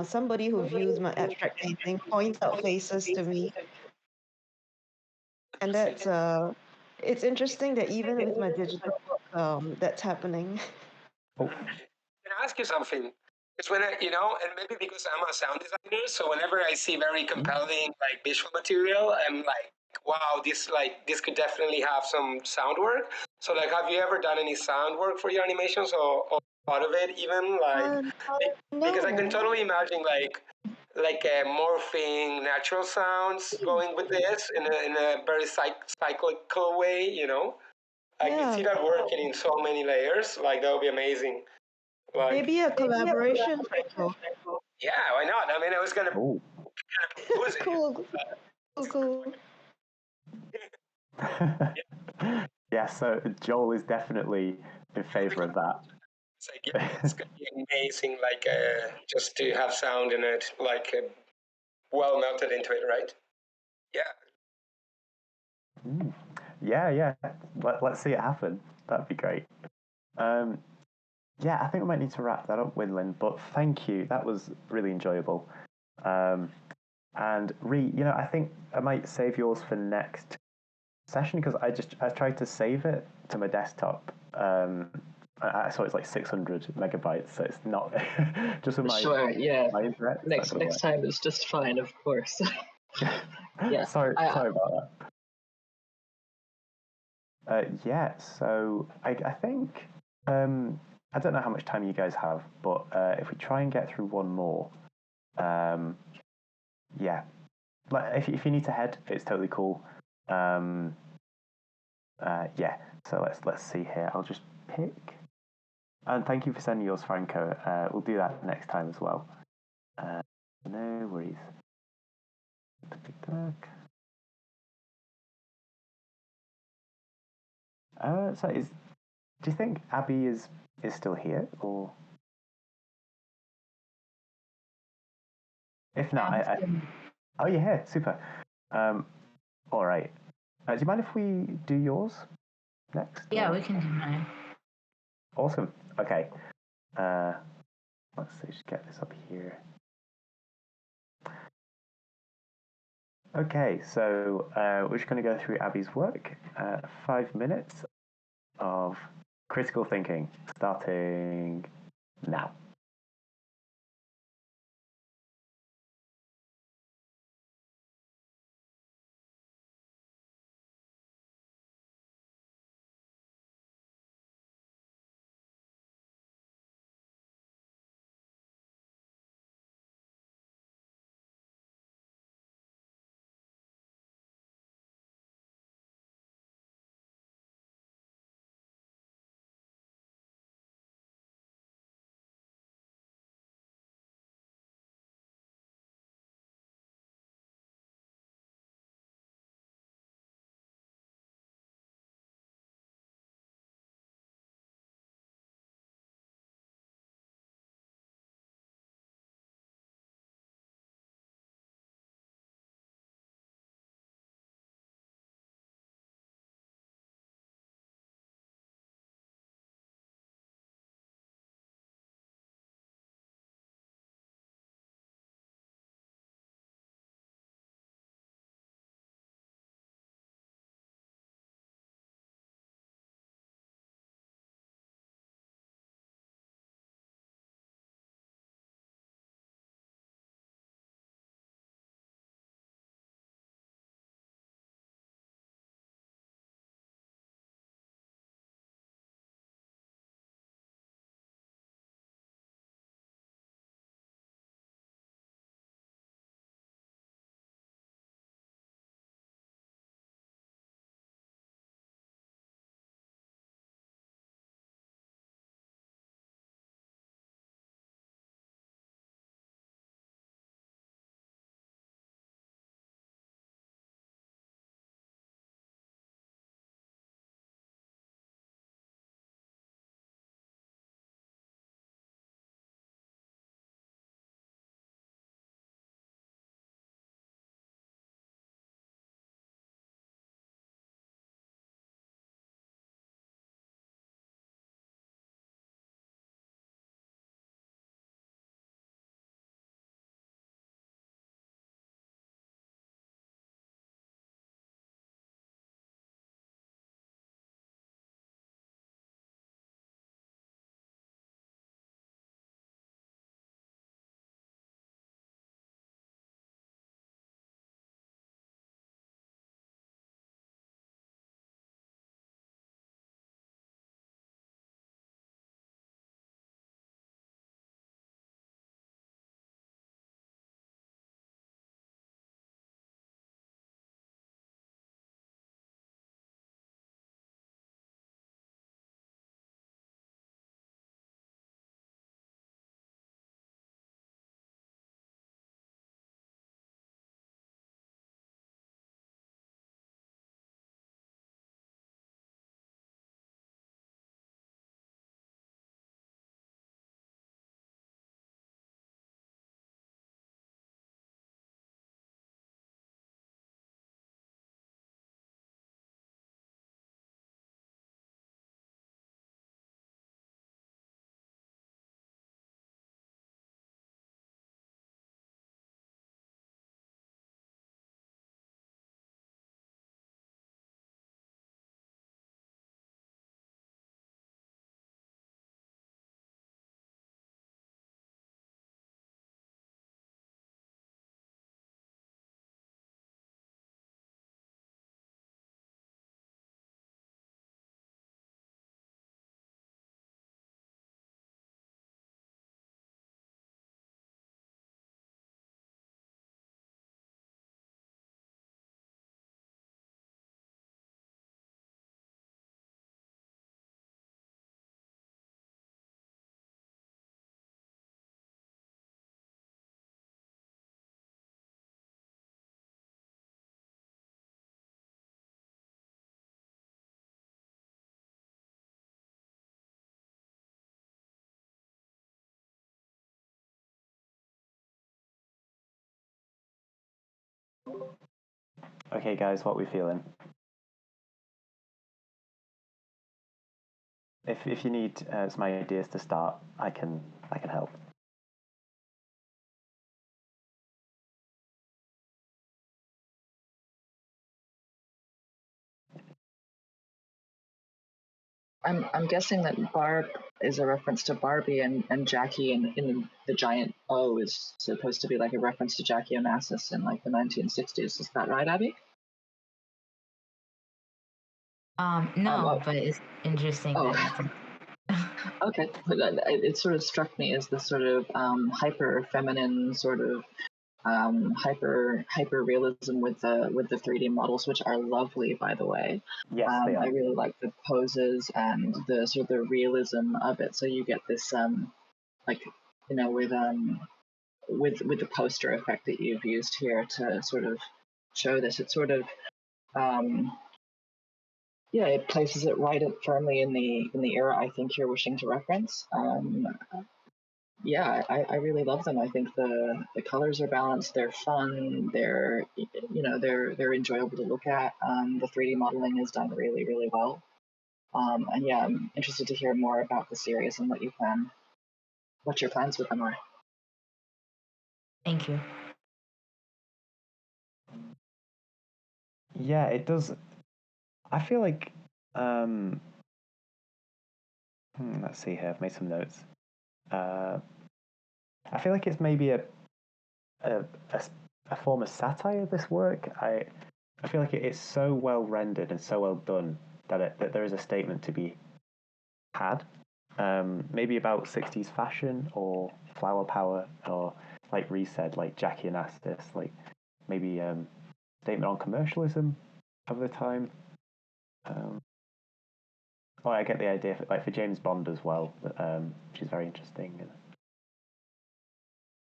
somebody who views my abstract painting points out faces to me, and that's it's interesting that even with my digital work, that's happening. Oh. Can I ask you something? Because when I, and maybe because I'm a sound designer, so whenever I see very compelling like visual material, I'm like, wow, this could definitely have some sound work. So like, have you ever done any sound work for your animations, or part of it even like? Uh, Because I can no. totally imagine like morphing natural sounds going with this in a very cyclical way. I can see Yeah, that working in so many layers. Like that would be amazing. Like, maybe a collaboration, Franco. yeah, why not? I mean, I was gonna Oh. kind of propose it. Cool, cool. Yeah, so Joel is definitely in favor of that. It's like, yeah, it's gonna be amazing. Like, just to have sound in it, like, well melted into it, right? Yeah. Yeah, yeah. Let's see it happen. That'd be great. Um, yeah, I think we might need to wrap that up, Winlin. But thank you. That was really enjoyable. And Ree, I think I might save yours for next session because I tried to save it to my desktop. I saw it's like 600 megabytes, so it's not just with my yeah. my internet. Next time is just fine, of course. Yeah. Sorry about that. Yeah, so I think I don't know how much time you guys have, but if we try and get through one more, yeah. But if you need to head, it's totally cool. Yeah. So let's see here. I'll just pick. And thank you for sending yours, Franco. We'll do that next time as well. No worries. So do you think Abby is still here, or if not, oh, you're here. Super. All right. Do you mind if we do yours next? Yeah, we can do mine. Awesome. Okay. Let's see. Just get this up here. Okay, so we're just going to go through Abby's work. 5 minutes of critical thinking, starting now. Okay, guys, what are we feeling? If you need some ideas to start, I can help. I'm guessing that Barb is a reference to Barbie, and Jackie in the giant O is supposed to be like a reference to Jackie Onassis in like the 1960s. Is that right, Abby? No, but it's interesting that you think. Okay, it sort of struck me as this sort of hyper feminine sort of hyper realism with the 3D models, which are lovely, by the way. Yes, they are. I really like the poses and the sort of the realism of it. So you get this like, you know, with the poster effect that you've used here to sort of show this. It sort of yeah, it places it right firmly in the era I think you're wishing to reference. Yeah, I really love them. I think the colors are balanced. They're fun. They're they're enjoyable to look at. The 3D modeling is done really really well. And yeah, I'm interested to hear more about the series and what your plans with them are. Thank you. Yeah, it does. I feel like let's see here. I've made some notes. I feel like it's maybe a form of satire. This work, I feel like it's so well rendered and so well done that there is a statement to be had. Maybe about 60s fashion or flower power, or like Ree said, like Jackie Onassis, like maybe statement on commercialism of the time. I get the idea for James Bond as well, which is very interesting.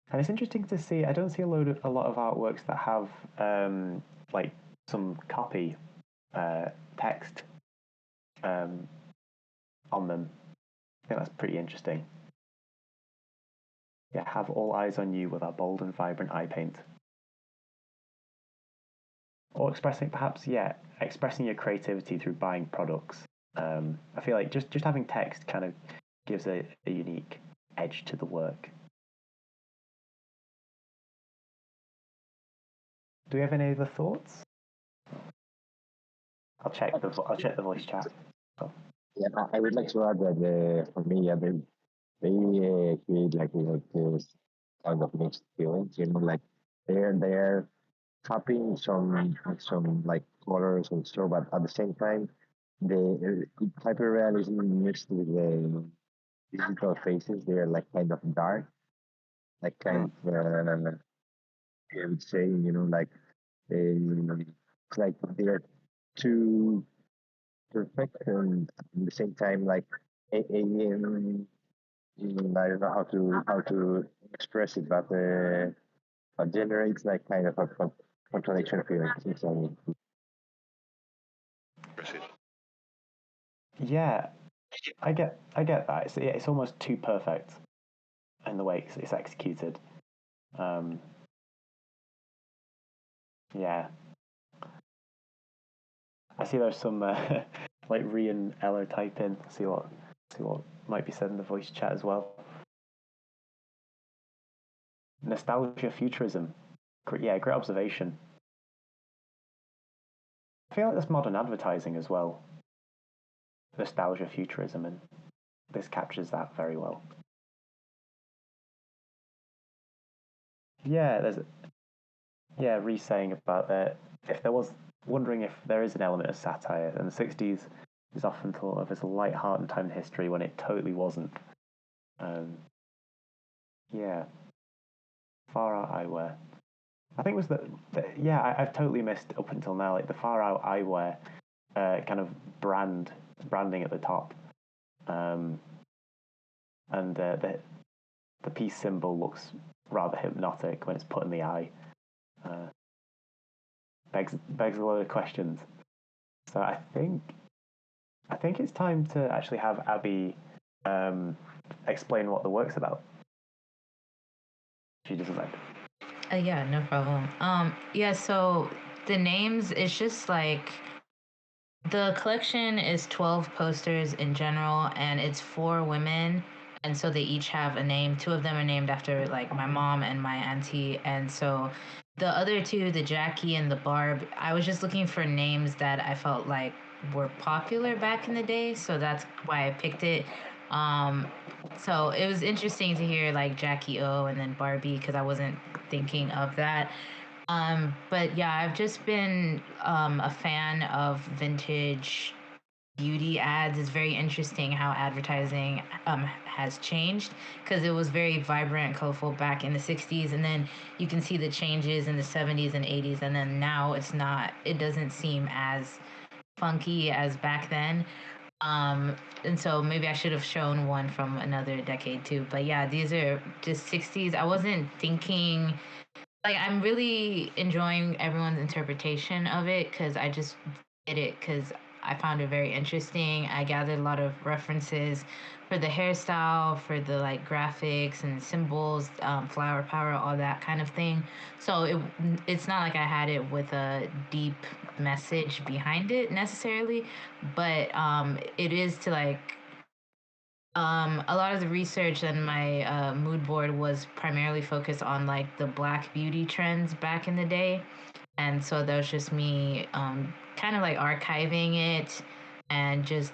And it's interesting to see. I don't see a lot of artworks that have like some copy text on them. I think that's pretty interesting. Yeah, have all eyes on you with our bold and vibrant eye paint. Or expressing your creativity through buying products. I feel like just having text kind of gives a unique edge to the work. Do we have any other thoughts? I'll check the voice chat. Oh. Yeah, I would like to add that for me, they create like this kind of mixed feelings. You know, like they're copying some like colors and so, but at the same time, the hyperrealism mixed with the digital faces. They're like kind of dark, like kind of I would say, you know, like it's like they're too perfect and at the same time like alien. I don't know how to express it, but generates like kind of a contradiction feeling. So, yeah, I get that. It's almost too perfect in the way it's executed. Yeah, I see there's some like Ree and Ella type in. See what might be said in the voice chat as well. Nostalgia futurism. Yeah, great observation. I feel like that's modern advertising as well. Nostalgia futurism, and this captures that very well. Yeah, Reese saying about that. If there was wondering if there is an element of satire, and the 60s is often thought of as a light-hearted time in history when it totally wasn't. Yeah, far out eyewear. I think it was I've totally missed up until now, like the far out eyewear kind of branding at the top, and the peace symbol looks rather hypnotic when it's put in the eye. Begs a lot of questions. So I think it's time to actually have Abby explain what the work's about. She doesn't mind. Yeah, no problem. Yeah, so the names, it's just like the collection is 12 posters in general, and it's 4 women. And so they each have a name. 2 of them are named after like my mom and my auntie. And so the other 2, the Jackie and the Barb, I was just looking for names that I felt like were popular back in the day. So that's why I picked it. Um, so it was interesting to hear like Jackie O and then Barbie because I wasn't thinking of that. But yeah, I've just been a fan of vintage beauty ads. It's very interesting how advertising has changed because it was very vibrant, colorful back in the 60s, and then you can see the changes in the 70s and 80s, and then now it's not, it doesn't seem as funky as back then. And so maybe I should have shown one from another decade too. But yeah, these are just 60s. I wasn't thinking like I'm really enjoying everyone's interpretation of it because I just did it because I found it very interesting. I gathered a lot of references for the hairstyle, for the like graphics and symbols, flower power, all that kind of thing. So it's not like I had it with a deep message behind it necessarily, but it is to like a lot of the research and my mood board was primarily focused on like the black beauty trends back in the day. And so that was just me kind of like archiving it and just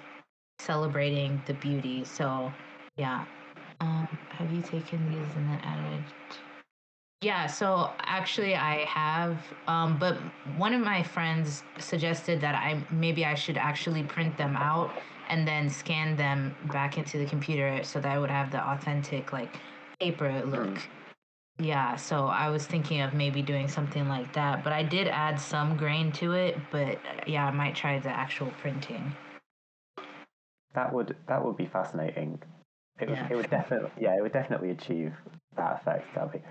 celebrating the beauty. So yeah. Have you taken these and then added? Yeah, so actually I have, but one of my friends suggested that I should actually print them out and then scan them back into the computer so that I would have the authentic like paper look. Yeah, so I was thinking of maybe doing something like that, but I did add some grain to it, but yeah, I might try the actual printing. That would be fascinating. It would definitely achieve that effect, Abby.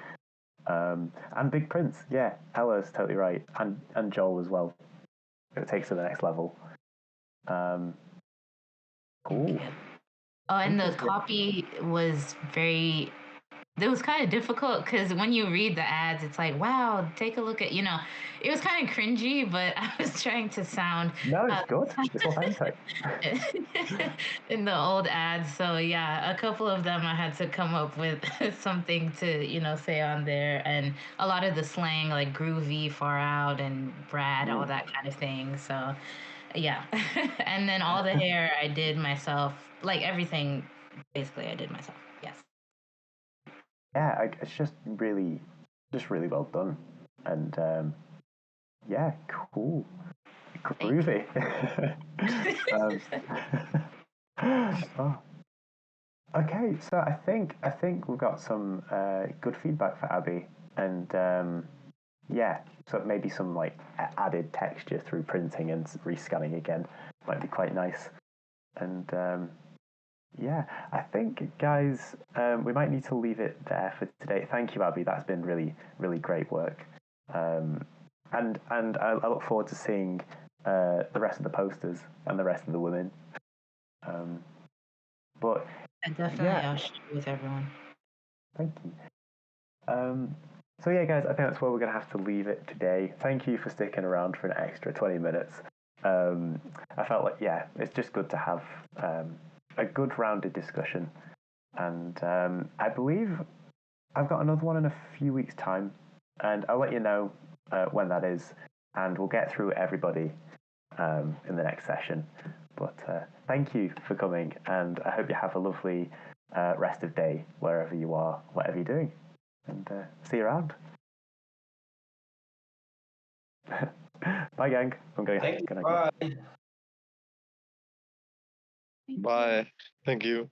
And big prints, yeah, Ella's totally right, and Joel as well. It takes to the next level. Cool. Oh, and the copy was very. It was kind of difficult because when you read the ads, it's like, wow, take a look at, it was kind of cringy, but I was trying to sound. No, it's good. It's authentic. In the old ads. So, yeah, a couple of them I had to come up with something to, say on there. And a lot of the slang, like groovy, far out, and Brad, all that kind of thing. So, yeah. And then all the hair I did myself, like everything, basically, I did myself. Yes. Yeah, it's just really well done, and yeah, cool, groovy. Oh. Okay, so I think we've got some good feedback for Abby, and yeah, so maybe some like added texture through printing and rescanning again might be quite nice, and yeah, I think, guys, we might need to leave it there for today. Thank you, Abby. That's been really, really great work. And I look forward to seeing the rest of the posters and the rest of the women. But And definitely, I'll share with everyone. Thank you. So yeah, guys, I think that's where we're going to have to leave it today. Thank you for sticking around for an extra 20 minutes. I felt like, yeah, it's just good to have a good rounded discussion. And I believe I've got another one in a few weeks' time, and I'll let you know when that is, and we'll get through everybody in the next session. But thank you for coming, and I hope you have a lovely rest of day wherever you are, whatever you're doing, and see you around. Bye, gang. I'm going. Thank you. Bye. Bye. Thank you.